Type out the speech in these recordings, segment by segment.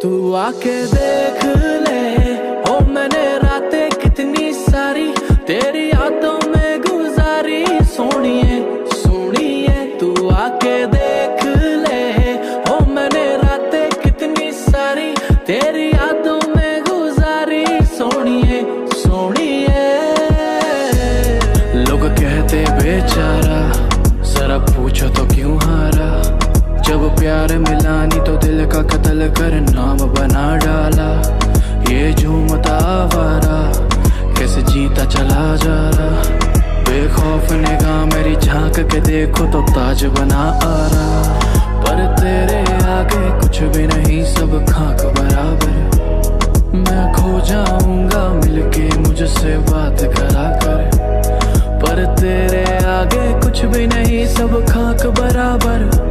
तू आके देख ले, ओ मैंने रातें कितनी सारी तेरी यादों में गुजारी। सोनिए सोनिए तू आके देख ले, ओ मैंने रातें कितनी सारी तेरी यादों में गुजारी। सोनिए सोनिए लोग कहते बेचारा, जरा पूछो तो क्यों हारा। जब प्यार मिला नहीं तो दिल का कत्ल कर नाम बना डाला। ये झूमता आवारा कैसे जीता चला जा रहा। बेखौफ निगाह मेरी झांक के देखो तो ताज बना आ रहा। पर तेरे आगे कुछ भी नहीं, सब खाक बराबर। मैं खो जाऊंगा मिलके मुझसे बात करा कर। पर तेरे आगे कुछ भी नहीं, सब खाक बराबर।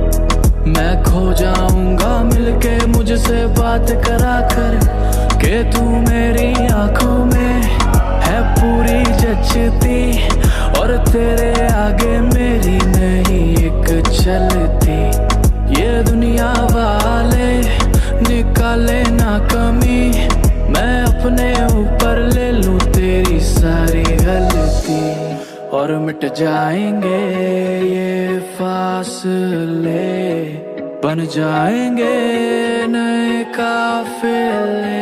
मैं खो जाऊंगा मिलके मुझसे बात करा कर। के तू मेरी आंखों में है पूरी जचती, और तेरे आगे मेरी नहीं एक चलती। ये दुनिया वाले निकाले ना कमी, मैं अपने ऊपर ले लूं तेरी सारी गलती। और मिट जाएंगे ये फासले, बन जाएंगे नए काफिले।